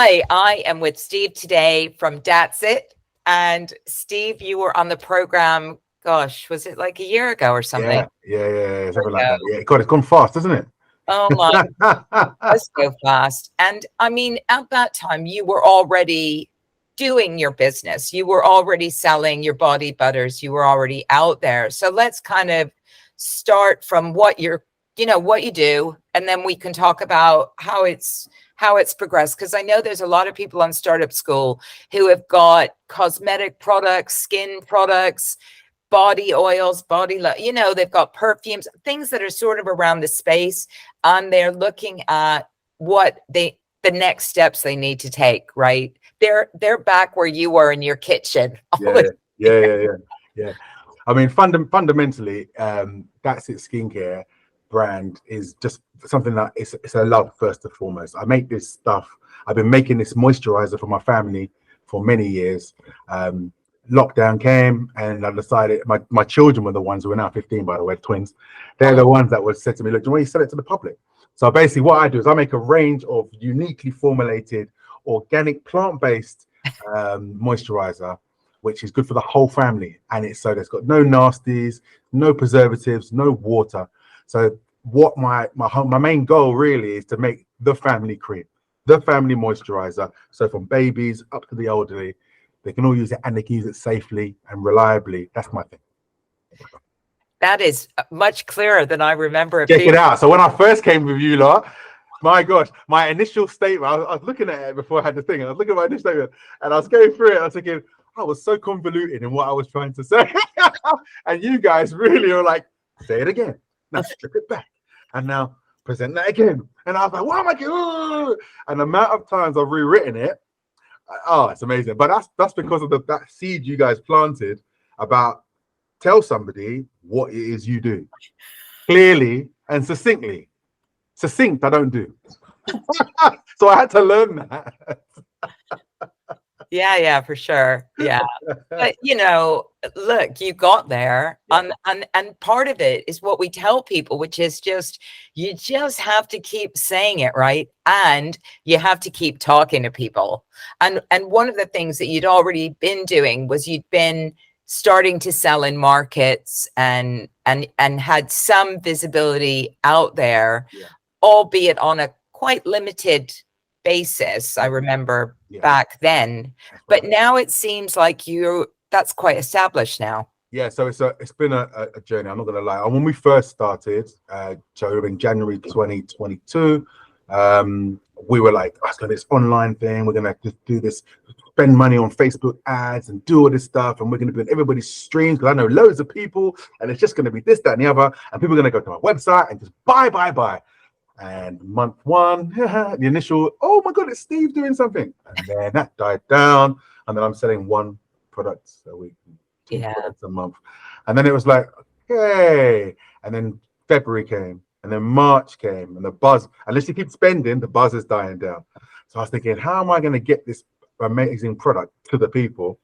Hi, I am with Steve today from Datsit. And Steve, you were on the program, gosh, was it like a year ago or something? Yeah, something like that. Yeah, God, it's gone fast, hasn't it? Oh my, that's so fast. And I mean, at that time, you were already doing your business. You were already selling your body butters. You were already out there. So let's kind of start from what what you do, and then we can talk about how it's progressed. Because I know there's a lot of people on Startup School who have got cosmetic products, skin products, body oils, they've got perfumes, things that are sort of around the space, and they're looking at the next steps they need to take, right? They're back where you were in your kitchen. Yeah. I mean, fundamentally, Datsit Skincare brand is just something that it's a love first and foremost. I make this stuff. I've been making this moisturizer for my family for many years. Lockdown came and I decided my children were the ones who are now 15, by the way, twins. They're the ones that would said to me, look, do you want to sell it to the public? So basically what I do is I make a range of uniquely formulated organic plant-based moisturizer, which is good for the whole family. And it's so there's got no nasties, no preservatives, no water. So what my main goal really is to make the family cream, the family moisturizer. So from babies up to the elderly, they can all use it and they can use it safely and reliably. That's my thing. That is much clearer than I remember it Check being. it out. So when I first came with you lot, my gosh, my initial statement, I was looking at it before I had the thing. I was looking at my initial statement and I was going through it. I was thinking, I was so convoluted in what I was trying to say. And you guys really are like, say it again. Now strip it back. And now present that again. And I was like, what am I doing? And the amount of times I've rewritten it, oh, it's amazing. But that's because of that seed you guys planted about tell somebody what it is you do clearly and succinctly. Succinct, I don't do. So I had to learn that. Yeah, for sure. Yeah. But look, you got there. Yeah. And part of it is what we tell people, which is you just have to keep saying it, right? And you have to keep talking to people. And one of the things that you'd already been doing was you'd been starting to sell in markets and had some visibility out there, albeit on a quite limited basis. I remember back then, but now it seems like that's quite established now. Yeah, so it's been a journey. I'm not gonna lie. And when we first started, so in January 2022, we were like, let's go this online thing. We're gonna just do this, spend money on Facebook ads and do all this stuff, and we're gonna be on everybody's streams because I know loads of people, and it's just gonna be this, that, and the other, and people are gonna go to our website and just buy. And month one, the initial, oh my God, it's Steve doing something. And then that died down. And then I'm selling one product a week, two products a month. And then it was like, okay. And then February came, and then March came, and the buzz, unless you keep spending, the buzz is dying down. So I was thinking, how am I going to get this amazing product to the people?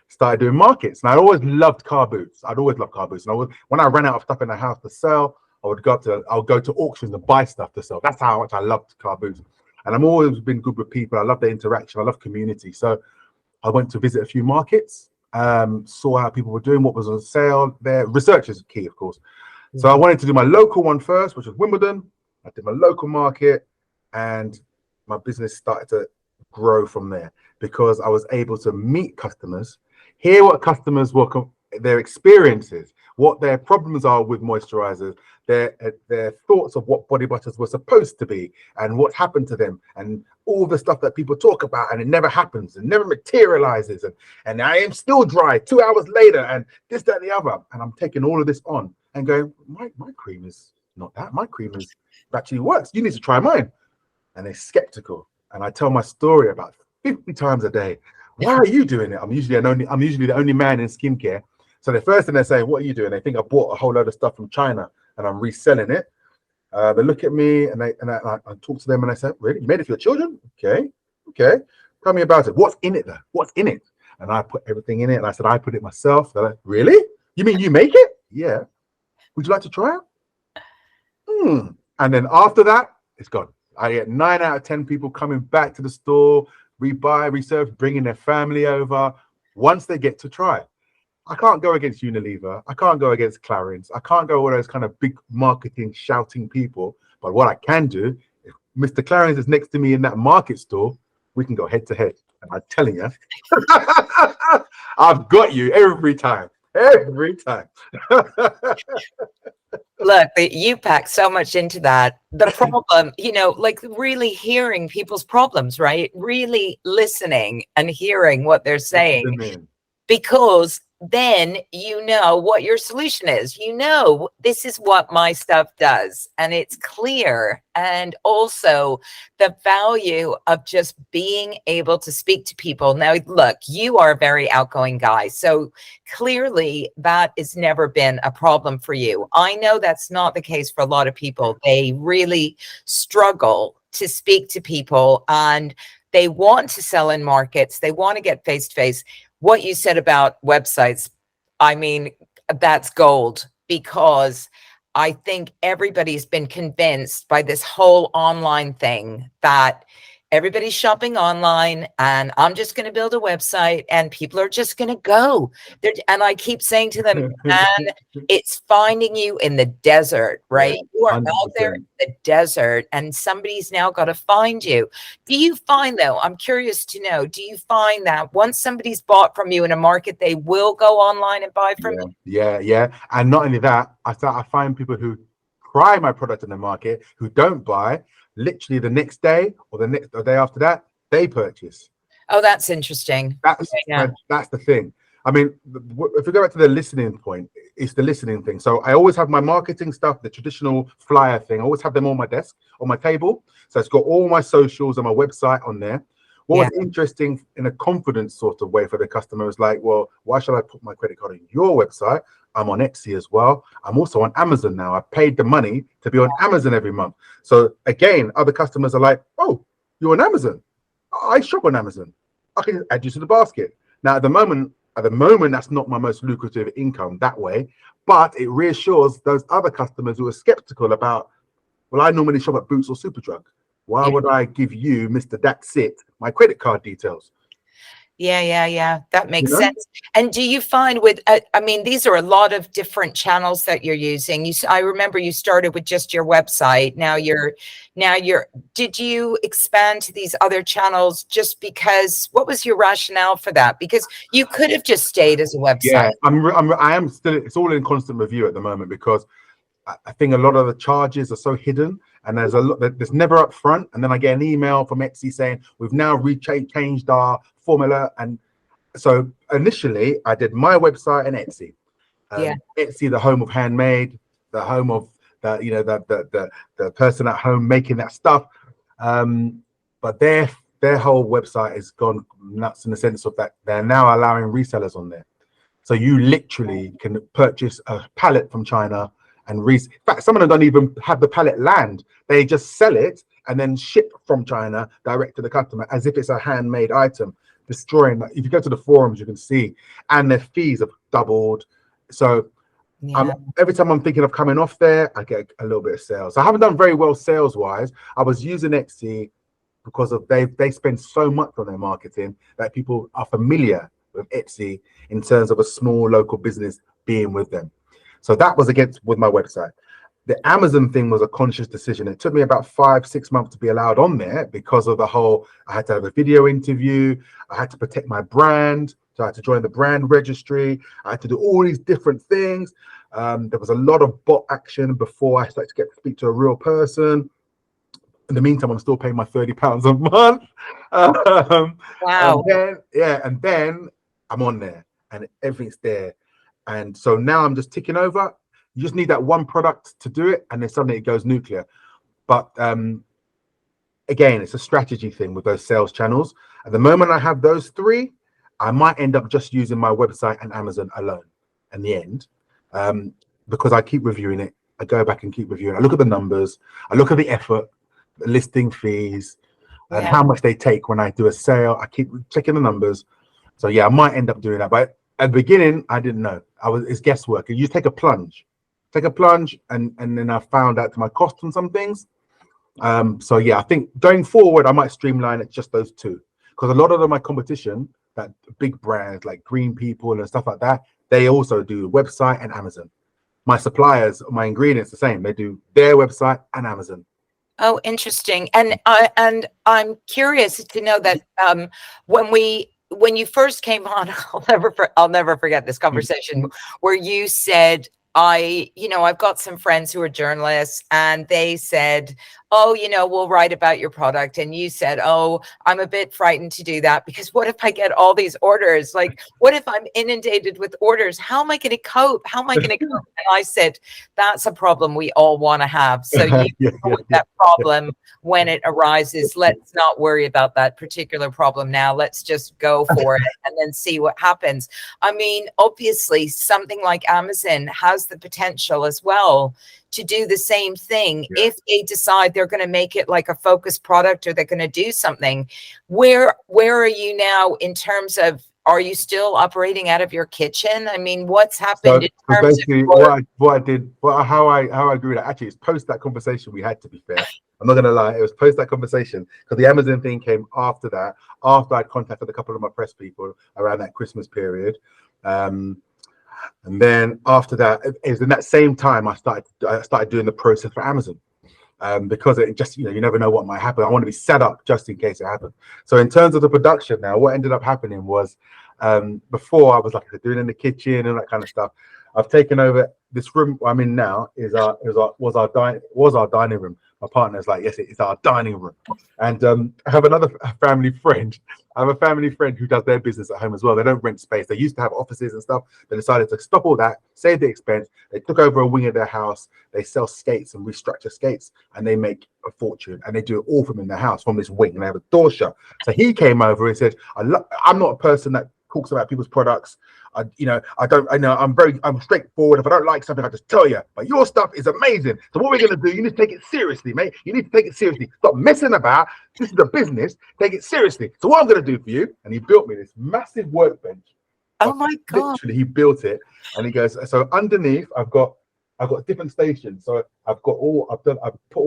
Started doing markets. And I always loved car boots. I'd always loved car boots. And when I ran out of stuff in the house to sell, I'll go to auctions and buy stuff to sell. That's how much I loved car boots. And I've always been good with people. I love the interaction. I love community. So I went to visit a few markets, saw how people were doing, what was on sale there. Research is key, of course. So I wanted to do my local one first, which was Wimbledon. I did my local market, and my business started to grow from there because I was able to meet customers, hear what customers were, their experiences, what their problems are with moisturizers, their thoughts of what body butters were supposed to be and what happened to them, and all the stuff that people talk about and it never happens and never materializes, and I am still dry 2 hours later and this, that, and the other. And I'm taking all of this on and going, my cream is not that. My cream actually works. You need to try mine. And they're skeptical. And I tell my story about 50 times a day. Why are you doing it? I'm usually the only man in skincare. So the first thing they're saying, what are you doing? They think I bought a whole load of stuff from China and I'm reselling it. They look at me and I talk to them and I say, really? You made it for your children? Okay. Tell me about it. What's in it though? What's in it? And I put everything in it. And I said, I put it myself. They're like, really? You mean you make it? Yeah. Would you like to try it? And then after that, it's gone. I get 9 out of 10 people coming back to the store, rebuy, reserve, bringing their family over once they get to try. I can't go against Unilever. I can't go against Clarins. I can't go with those kind of big marketing shouting people. But what I can do, if Mr. Clarins is next to me in that market store, we can go head to head. And I'm telling you, I've got you every time. Every time. Look, you pack so much into that. The problem, like really hearing people's problems, right? Really listening and hearing what they're saying. Because then you know what your solution is. This is what my stuff does, and it's clear. And also the value of just being able to speak to people. Now, look, you are a very outgoing guy, so clearly that has never been a problem for you. I know that's not the case for a lot of people. They really struggle to speak to people, and they want to sell in markets. They want to get face to face. What you said about websites, I mean, that's gold, because I think everybody's been convinced by this whole online thing that everybody's shopping online and I'm just going to build a website and people are just going to go. And I keep saying to them, man, it's finding you in the desert, right? Yeah, you are 100%. Out there in the desert and somebody's now got to find you. Do you find, though, I'm curious to know, do you find that once somebody's bought from you in a market, they will go online and buy from you? Yeah. And not only that, I find people who try my product in the market who don't buy, literally the next day or the day after that, they purchase. Oh, that's interesting. That's the thing. I mean, if we go back to the listening point, it's the listening thing. So I always have my marketing stuff, the traditional flyer thing. I always have them on my desk, on my table. So it's got all my socials and my website on there. What was interesting in a confidence sort of way for the customer is like, well, why should I put my credit card on your website? I'm on Etsy as well. I'm also on Amazon now. I paid the money to be on Amazon every month. So again, other customers are like, oh, you're on Amazon. I shop on Amazon. I can add you to the basket. Now, at the moment, that's not my most lucrative income that way, but it reassures those other customers who are skeptical about, well, I normally shop at Boots or Superdrug. Why would I give you, Mr. Datsit, my credit card details? Yeah. That makes sense. And do you find with, I mean, these are a lot of different channels that you're using. I remember you started with just your website. Now did you expand to these other channels just because, what was your rationale for that? Because you could have just stayed as a website. Yeah, I am still, it's all in constant review at the moment because I think a lot of the charges are so hidden and there's never up front. And then I get an email from Etsy saying, we've now changed our formula. And so initially I did my website and Etsy. Etsy, the home of handmade, the home of the person at home making that stuff. But their whole website has gone nuts in the sense of that they're now allowing resellers on there. So you literally can purchase a pallet from China and in fact, some of them don't even have the pallet land. They just sell it and then ship from China direct to the customer as if it's a handmade item, destroying that. If you go to the forums, you can see, and their fees have doubled. So every time I'm thinking of coming off there, I get a little bit of sales. I haven't done very well sales wise. I was using Etsy because of they spend so much on their marketing that people are familiar with Etsy in terms of a small local business being with them. So that was with my website. The Amazon thing was a conscious decision. It took me about 5-6 months to be allowed on there because of the whole, I had to have a video interview. I had to protect my brand. So I had to join the brand registry. I had to do all these different things. There was a lot of bot action before I started to speak to a real person. In the meantime, I'm still paying my £30 a month. Wow. And then I'm on there and everything's there. And so now I'm just ticking over. You just need that one product to do it, and then suddenly it goes nuclear. But again, it's a strategy thing with those sales channels. At the moment I have those three, I might end up just using my website and Amazon alone in the end, because I keep reviewing it. I go back and keep reviewing. I look at the numbers. I look at the effort, the listing fees, and how much they take when I do a sale. I keep checking the numbers. So yeah, I might end up doing that. But at the beginning, I didn't know. It's guesswork. You take a plunge, and then I found out to my cost on some things. So yeah, I think going forward, I might streamline it just those two, because a lot of my competition, that big brands like Green People and stuff like that, they also do website and Amazon. My suppliers, my ingredients, the same. They do their website and Amazon. Oh, interesting. And I'm curious to know that when you first came on, I'll never forget this conversation where you said, I've got some friends who are journalists, and they said, oh, we'll write about your product. And you said, oh, I'm a bit frightened to do that, because what if I get all these orders? Like, what if I'm inundated with orders? How am I going to cope? How am I going to cope? And I said, that's a problem we all want to have. So you Yeah, deal with that problem when it arises. Let's not worry about that particular problem now. Let's just go for it and then see what happens. I mean, obviously, something like Amazon has the potential as well to do the same thing. Yeah. If they decide they're going to make it like a focused product, or they're going to do something. Where are you now in terms of, are you still operating out of your kitchen? I mean, what's happened in terms basically, of how I agree with that. Actually, it's post that conversation we had, to be fair. I'm not gonna lie, it was post that conversation, because the Amazon thing came after that, after I'd contacted a couple of my press people around that Christmas period. And then after that, it was in that same time I started doing the process for Amazon. Because it just, you never know what might happen. I want to be set up just in case it happens. So in terms of the production now, what ended up happening was, before I was like doing in the kitchen and that kind of stuff. I've taken over this room I'm in now. Was our dining room. My partner's like, yes, it is our dining room. And I have another family friend. I have a family friend who does their business at home as well. They don't rent space. They used to have offices and stuff. They decided to stop all that, save the expense. They took over a wing of their house. They sell skates and restructure skates, and they make a fortune. And they do it all from in their house, from this wing. And they have a door shut. So he came over and said, I'm not a person that talks about people's products. I'm straightforward. If I don't like something, I just tell you. But your stuff is amazing. So what we're gonna do? You need to take it seriously, mate. You need to take it seriously. Stop messing about. This is a business. Take it seriously. So what I'm gonna do for you? And he built me this massive workbench. oh my God. Literally, he built it, and he goes. So underneath, I've got different stations. So I've put all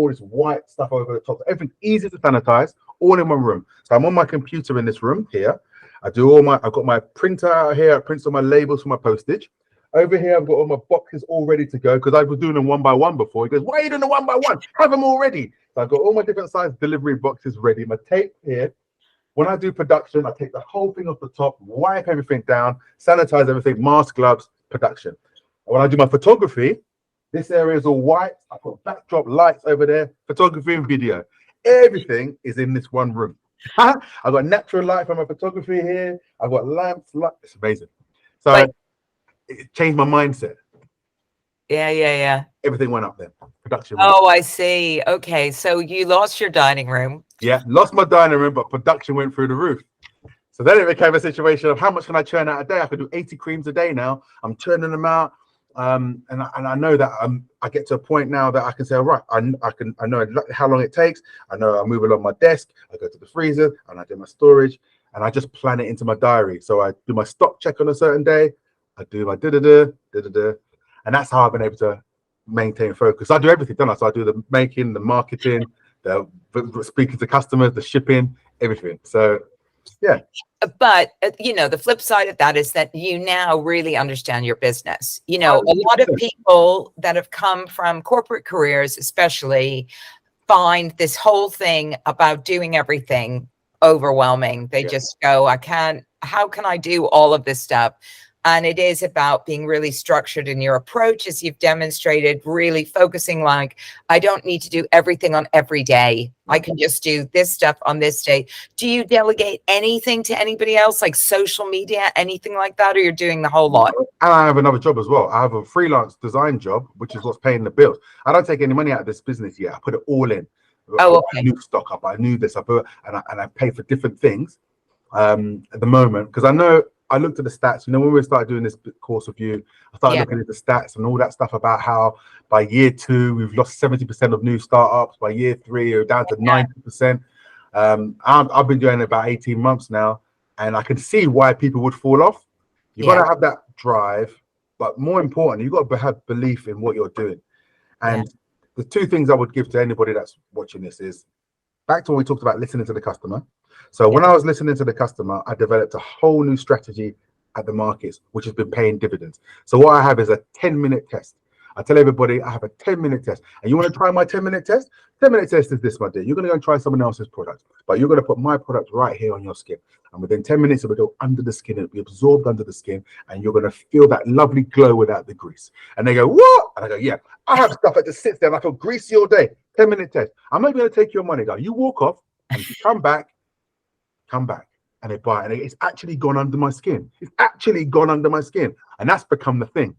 this white stuff over the top. So everything easy to sanitize, all in one room. So I'm on my computer in this room here. I've got my printer out here. I print all my labels for my postage. Over here, I've got all my boxes all ready to go, because I was doing them one by one before. He goes, why are you doing them one by one? Have them all ready. So I've got all my different size delivery boxes ready. My tape here. When I do production, I take the whole thing off the top, wipe everything down, sanitize everything, mask, gloves, production. And when I do my photography, this area is all white. I've got backdrop lights over there, photography and video. Everything is in this one room. I've got natural light from my photography here. I've got lamps. It's amazing. So it changed my mindset. Yeah. Everything went up then. Production. Oh, I see. Okay, so you lost your dining room. Yeah, lost my dining room, but production went through the roof. So then it became a situation of, how much can I churn out a day? I could do 80 creams a day now. I'm churning them out. And I know that I get to a point now that I can say, all right, I know how long it takes. I know I move along my desk. I go to the freezer and I do my storage, and I just plan it into my diary. So I do my stock check on a certain day. I do my da-da-da, and that's how I've been able to maintain focus. I do everything, don't I? So I do the making, the marketing, the speaking to customers, the shipping, everything. So yeah. But the flip side of that is that you now really understand your business. A lot of people that have come from corporate careers, especially, find this whole thing about doing everything overwhelming. They just go, how can I do all of this stuff? And it is about being really structured in your approach, as you've demonstrated, really focusing like, I don't need to do everything on every day. I can just do this stuff on this day. Do you delegate anything to anybody else, like social media, anything like that, or you're doing the whole lot? And I have another job as well. I have a freelance design job, which is what's paying the bills. I don't take any money out of this business yet. I put it all in. Oh, okay. I new stock up. I knew this. I pay for different things at the moment, because I looked at the stats. When we started doing this course with you, I started looking at the stats and all that stuff about how by year 2 we've lost 70% of new startups. By year 3 we're down to 90%. I've been doing it about 18 months now, and I can see why people would fall off. You've got to have that drive, but more importantly, you've got to have belief in what you're doing. And the two things I would give to anybody that's watching this is back to what we talked about, listening to the customer. So when I was listening to the customer, I developed a whole new strategy at the markets, which has been paying dividends. So what I have is a 10-minute test. I tell everybody I have a 10-minute test. And you want to try my 10-minute test? 10-minute test is this, my dear. You're going to go and try someone else's product, but you're going to put my product right here on your skin. And within 10 minutes, it will go under the skin. It'll be absorbed under the skin. And you're going to feel that lovely glow without the grease. And they go, what? And I go, yeah, I have stuff that just sits there and I feel greasy all day. 10-minute test. I'm not going to take your money, guy. You walk off and you come back. And they buy it. And it's actually gone under my skin. It's actually gone under my skin. And that's become the thing.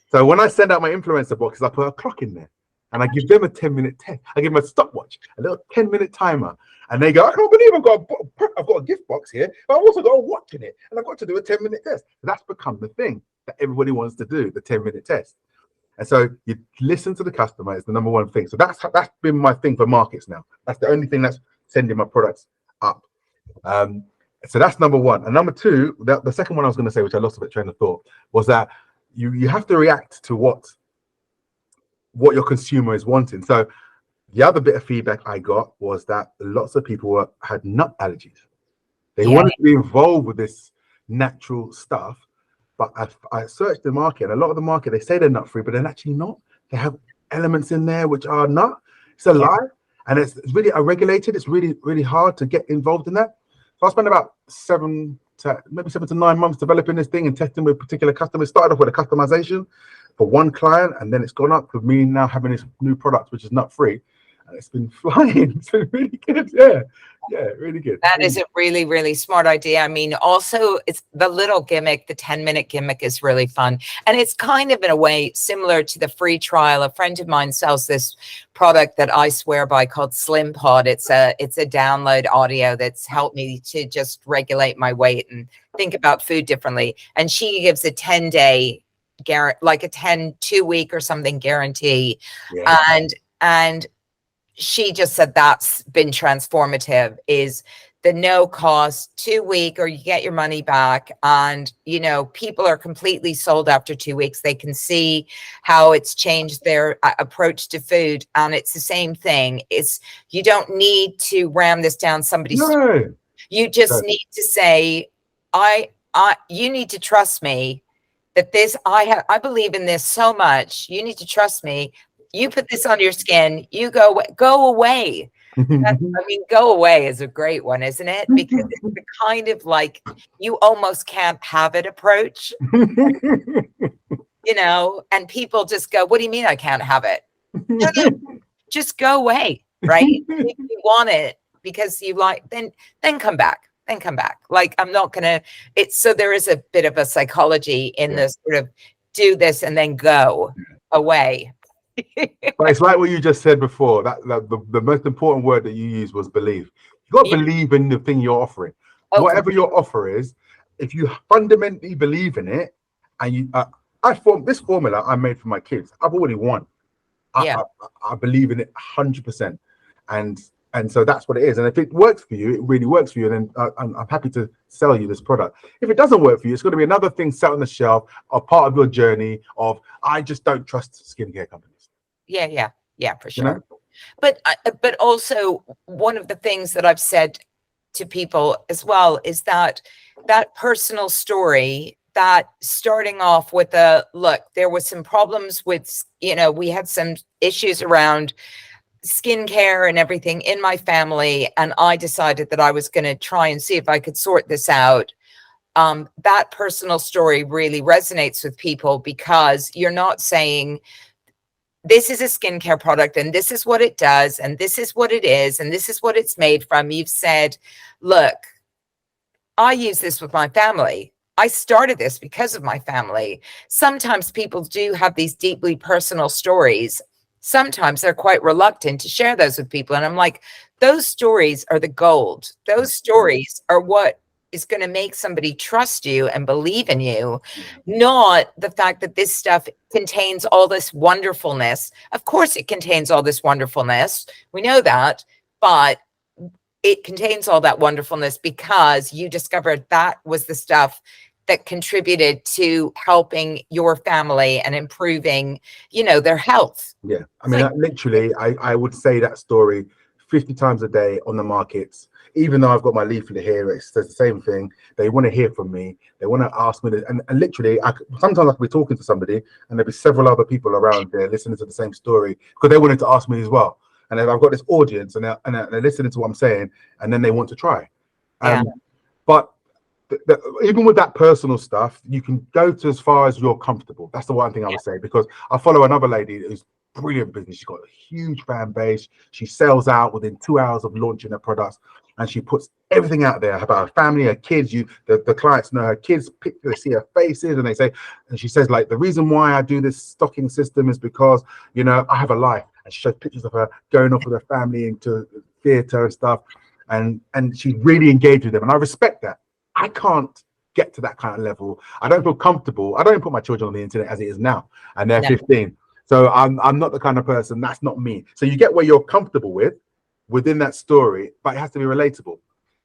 So when I send out my influencer boxes, I put a clock in there and I give them a 10-minute test. I give them a stopwatch, a little 10-minute timer. And they go, I can't believe I've got a gift box here, but I've also got a watch in it. And I've got to do a 10-minute test. That's become the thing that everybody wants to do, the 10-minute test. And so you listen to the customer is the number one thing. So that's been my thing for markets now. That's the only thing that's sending my products up. So that's number one. And number two, the second one I was going to say, which I lost a bit train of thought, was that you have to react to what your consumer is wanting. So the other bit of feedback I got was that lots of people had nut allergies. They wanted to be involved with this natural stuff, but I searched the market, and a lot of the market, they say they're nut free, but they're actually not. They have elements in there which are nut. It's a lie, and it's really unregulated. It's really, really hard to get involved in that. So I spent about 7 to 9 months developing this thing and testing with particular customers. Started off with a customization for one client, and then it's gone up with me now having this new product, which is nut free. And it's been flying. It's been really good. Yeah, really good. That is a really, really smart idea. I mean, also, it's the little gimmick, the 10-minute gimmick is really fun. And it's kind of, in a way, similar to the free trial. A friend of mine sells this product that I swear by called Slim Pod. It's a download audio that's helped me to just regulate my weight and think about food differently. And she gives a 10-day like a 2-week or something guarantee. Yeah. And she just said that's been transformative, is the no cost 2-week, or you get your money back. And, you know, people are completely sold after 2 weeks. They can see how it's changed their approach to food. And it's the same thing. You don't need to ram this down somebody's throat. You just need to say, you need to trust me that I believe in this so much. You need to trust me. You put this on your skin, you go away. Go away is a great one, isn't it? Because it's the kind of like, you almost can't have it approach, you know, and people just go, what do you mean I can't have it? No, just go away, right? If you want it because you like, then come back. Like, I'm not gonna, so there is a bit of a psychology in this sort of do this and then go away. But it's like what you just said before, that the most important word that you used was believe. You got to believe in the thing you're offering. Whatever your offer is, if you fundamentally believe in it, and this formula I made for my kids, I've already won. I believe in it 100%, and so that's what it is. And if it works for you, it really works for you. And then I'm happy to sell you this product. If it doesn't work for you, it's going to be another thing set on the shelf, or part of your journey of, I just don't trust skincare companies. Yeah, for sure. You know? But also, one of the things that I've said to people as well is that personal story, that starting off with look, there was some problems with, you know, we had some issues around skincare and everything in my family, and I decided that I was going to try and see if I could sort this out. That personal story really resonates with people, because you're not saying, this is a skincare product and this is what it does and this is what it is and this is what it's made from. You've said, look, I use this with my family. I started this because of my family. Sometimes people do have these deeply personal stories. Sometimes they're quite reluctant to share those with people. And I'm like, those stories are the gold. Those stories are what is going to make somebody trust you and believe in you, not the fact that this stuff contains all this wonderfulness. Of course, it contains all this wonderfulness. We know that, but it contains all that wonderfulness because you discovered that was the stuff that contributed to helping your family and improving, their health. Yeah. I It's mean, like, literally, I would say that story 50 times a day on the markets. Even though I've got my leaflet here, it says the same thing. They want to hear from me. They want to ask me, and literally, sometimes I could be talking to somebody, and there'll be several other people around there listening to the same story because they wanted to ask me as well. And then I've got this audience, and they're listening to what I'm saying, and then they want to try. yeah, But even with that personal stuff, you can go to as far as you're comfortable. That's the one thing I would say, because I follow another lady who's brilliant business. She's got a huge fan base. She sells out within 2 hours of launching her products, and she puts everything out there about her family, her kids. The clients know her kids, they see her faces, and they say, and she says, like, the reason why I do this stocking system is because, I have a life. And she shows pictures of her going off with her family into theater and stuff, and she really engaged with them, and I respect that. I can't get to that kind of level. I don't feel comfortable. I don't even put my children on the internet as it is now, and they're 15. So I'm not the kind of person. That's not me. So you get where you're comfortable within that story, but it has to be relatable.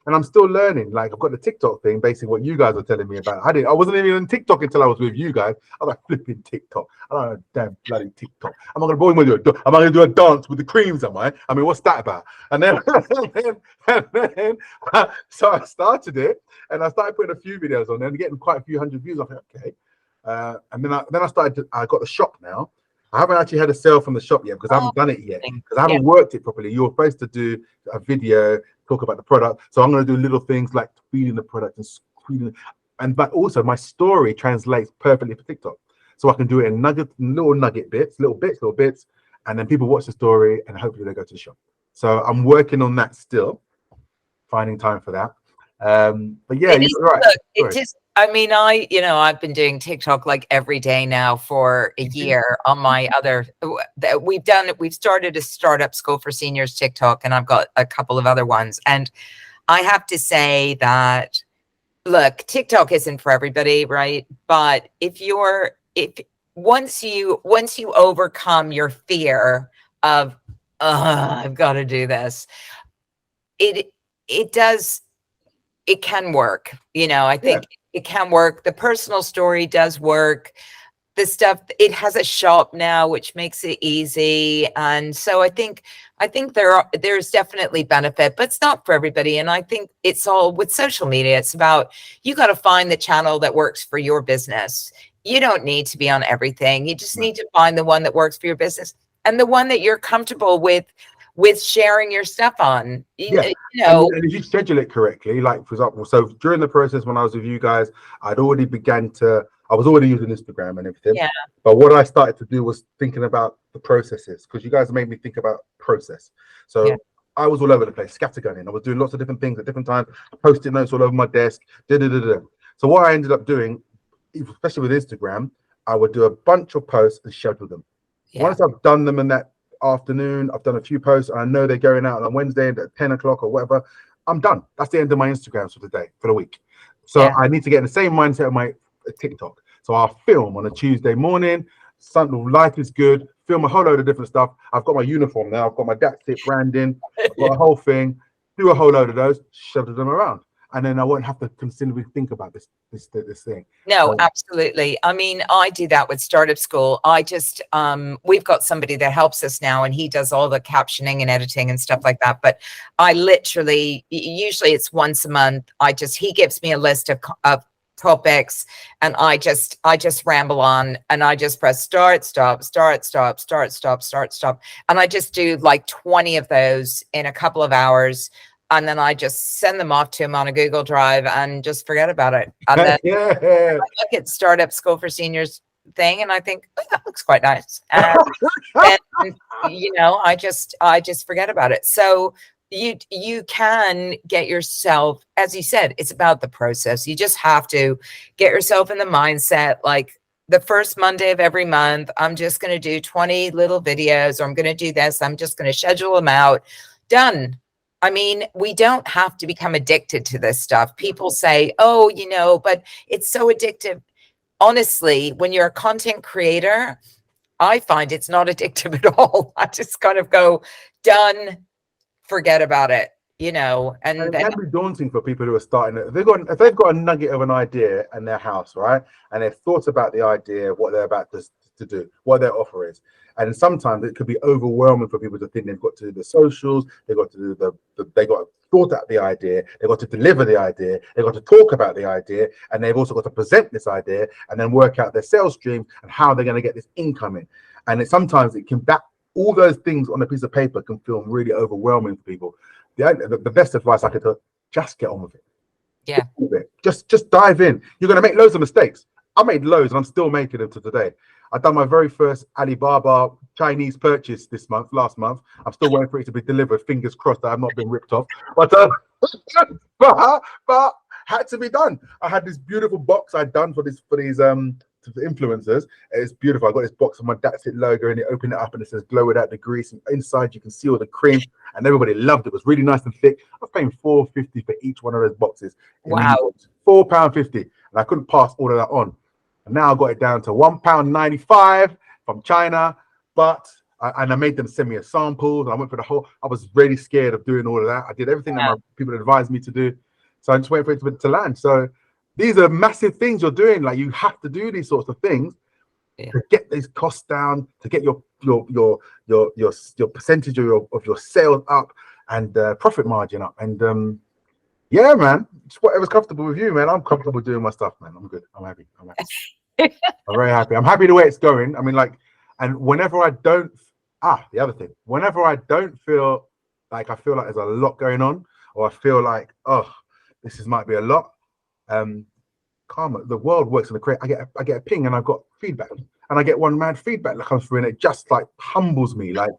And I'm still learning. Like, I've got the TikTok thing, basically what you guys are telling me about. I wasn't even on TikTok until I was with you guys. I was like, flipping TikTok. I don't know, damn bloody TikTok. Am I going to do a dance with the creams? Am I? I mean, what's that about? And then, so I started it, and I started putting a few videos on there and getting quite a few hundred views. I thought, okay. And then I got the shop now. I haven't actually had a sale from the shop yet because I haven't done it yet, because I haven't worked it properly. You're supposed to do a video, talk about the product. So I'm going to do little things like feeding the product and screening. But also my story translates perfectly for TikTok. So I can do it in little nugget bits, little bits. And then people watch the story and hopefully they go to the shop. So I'm working on that still, finding time for that. But yeah, you're right. Look, I've been doing TikTok like every day now for a year on my other, we've started a startup school for seniors TikTok, and I've got a couple of other ones. And I have to say that, look, TikTok isn't for everybody, right? But once you overcome your fear of, I've got to do this, it can work. I think it can work. The personal story does work. The stuff, it has a shop now, which makes it easy. And so I think there's definitely benefit, but it's not for everybody. And I think it's all with social media. It's about, you got to find the channel that works for your business. You don't need to be on everything. You just need to find the one that works for your business and the one that you're comfortable with sharing your stuff on. And if you schedule it correctly, like, for example, so during the process when I was with you guys, I was already using Instagram and everything. Yeah. But what I started to do was thinking about the processes, because you guys made me think about process. So I was all over the place, scattergunning. I was doing lots of different things at different times, posting notes all over my desk. So what I ended up doing, especially with Instagram, I would do a bunch of posts and schedule them. Once I've done them in that afternoon, I've done a few posts, and I know they're going out on Wednesday at 10 o'clock or whatever, I'm done. That's the end of my Instagrams for the day, for the week. So I need to get in the same mindset of my TikTok. So I'll film on a Tuesday morning, light is good, film a whole load of different stuff. I've got my uniform now, I've got my Datsit branding, I've got a whole thing, do a whole load of those, shuttle them around. And then I won't have to constantly think about this thing. No, absolutely. I mean, I do that with Startup School. I just, we've got somebody that helps us now, and he does all the captioning and editing and stuff like that. But I literally, usually it's once a month. He gives me a list of topics, and I just ramble on, and I just press start, stop, start, stop, start, stop, start, stop. And I just do like 20 of those in a couple of hours. And then I just send them off to him on a Google Drive and just forget about it. And then I look at Startup School for Seniors thing, and I think, oh, that looks quite nice. And I just forget about it. So you can get yourself, as you said, it's about the process. You just have to get yourself in the mindset, like, the first Monday of every month, I'm just going to do 20 little videos, or I'm going to do this. I'm just going to schedule them out. Done. I mean, we don't have to become addicted to this stuff. People say, oh, but it's so addictive. Honestly, when you're a content creator, I find it's not addictive at all. I just kind of go, done, forget about it. you know, And and it can be daunting for people who are starting. If they've got a nugget of an idea in their house, right, and they've thought about the idea, what they're about to do, what their offer is, and sometimes it could be overwhelming for people to think they've got to do the socials, they've got to do they got to thought out the idea, they've got to deliver the idea, they've got to talk about the idea, and they've also got to present this idea and then work out their sales stream and how they're going to get this income in. And sometimes it can back all those things on a piece of paper can feel really overwhelming for people. The best advice I could tell, just get on with it. yeah, Just dive in. You're going to make loads of mistakes. I made loads and I'm still making them to today. I've done my very first Alibaba Chinese purchase last month. I'm still waiting for it to be delivered. Fingers crossed that I've not been ripped off. But but had to be done. I had this beautiful box I'd done for these to the influencers. It's beautiful. I got this box with my Datsit logo and you open it up and it says glow without the grease. And inside you can see all the cream and everybody loved it. It was really nice and thick. I was paying £4.50 for each one of those boxes. wow, £4.50, and I couldn't pass all of that on. And now I got it down to £1.95 from China. But I made them send me a sample and I went for the whole. I was really scared of doing all of that. I did everything that my people advised me to do. So I'm just waiting for it to land. So these are massive things you're doing. Like you have to do these sorts of things to get these costs down, to get your percentage of your sales up and profit margin up. And yeah, man, it's whatever's comfortable with you, man. I'm comfortable doing my stuff, man. I'm good. I'm happy. I'm very happy. I'm happy the way it's going. I mean, like, and whenever I don't, the other thing, whenever I don't feel like there's a lot going on, or I feel like, might be a lot. Karma, the world works in the create. I get a ping and I've got feedback, and I get one mad feedback that comes through, and it just like humbles me. Like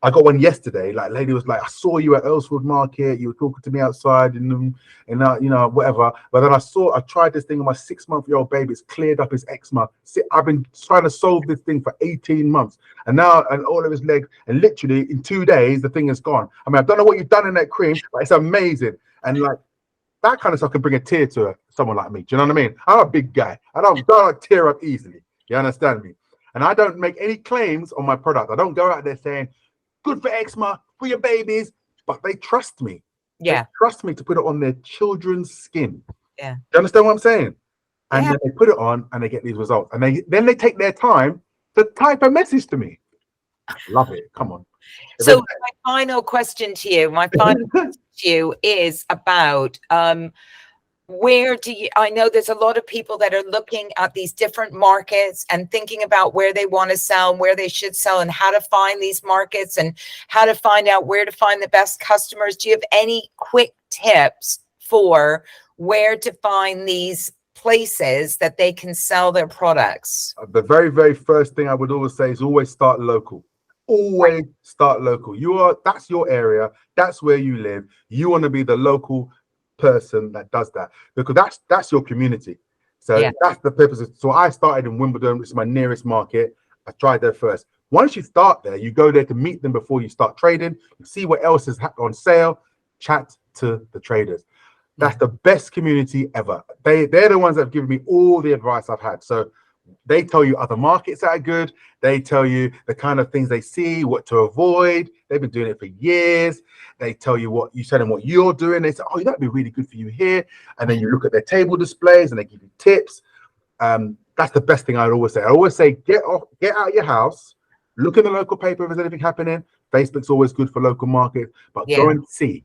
I got one yesterday. Like lady was like, I saw you at Earlswood Market. You were talking to me outside in whatever. But then I tried this thing on my 6-month-old baby. It's cleared up his eczema. I've been trying to solve this thing for 18 months, and all of his legs, and literally in 2 days the thing is gone. I mean, I don't know what you've done in that cream, but it's amazing. And like that kind of stuff can bring a tear to someone like me. Do you know what I mean? I'm a big guy. I don't tear up easily. You understand me? And I don't make any claims on my product. I don't go out there saying, good for eczema, for your babies. But they trust me. yeah, They trust me to put it on their children's skin. yeah. Do you understand what I'm saying? And Yeah. then they put it on and they get these results. And they take their time to type a message to me. I love it. Come on. So my final question to you, is about where do you, I know there's a lot of people that are looking at these different markets and thinking about where they want to sell and where they should sell and how to find these markets and how to find out where to find the best customers. Do you have any quick tips for where to find these places that they can sell their products? The very, very first thing I would always say is always start local. Always start local. That's your area. That's where you live. You want to be the local person that does that, because that's your community. So that's the purpose. So I started in Wimbledon, which is my nearest market. I tried there first. Once you start there, you go there to meet them before you start trading. You see what else is on sale. Chat to the traders. That's the best community ever. They're the ones that have given me all the advice I've had. So they tell you other markets that are good. They tell you the kind of things they see, what to avoid. They've been doing it for years. They tell you what you said and what you're doing. They say, oh, that'd be really good for you here. And then you look at their table displays and they give you tips. That's the best thing I'd always say. I always say, get out of your house, look in the local paper if there's anything happening. Facebook's always good for local markets, but go and see.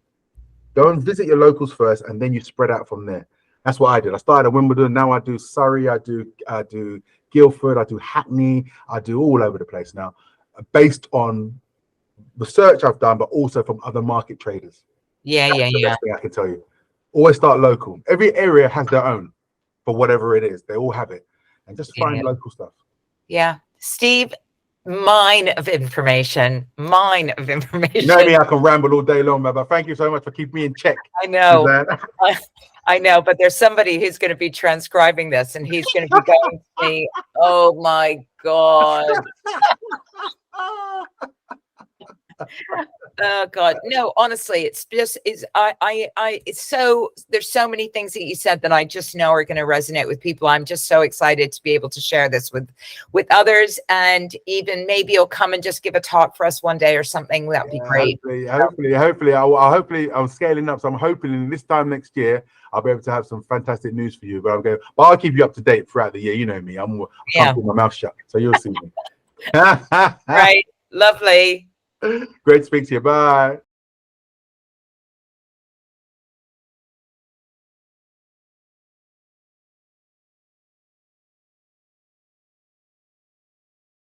Go and visit your locals first, and then you spread out from there. That's what I did. I started at Wimbledon. Now I do Surrey. I do Guildford. I do Hackney. I do all over the place now, based on research I've done, but also from other market traders. That's the best thing I can tell you. Always start local. Every area has their own for whatever it is. They all have it, and just find local stuff. Yeah, Steve. Mine of information. You know me, I can ramble all day long, man, but thank you so much for keeping me in check. I know. I know, but there's somebody who's going to be transcribing this and he's going to be going to me, oh my God. Oh God, no, honestly, it's just is it's so there's so many things that you said that I just know are going to resonate with people. I'm just so excited to be able to share this with others, and even maybe you'll come and just give a talk for us one day or something. That'd be great. Hopefully, I'm scaling up. So I'm hoping this time next year I'll be able to have some fantastic news for you. But I'll keep you up to date throughout the year. You know me, I can't keep my mouth shut. So you'll see me. Right, lovely. Great to speak to you. Bye.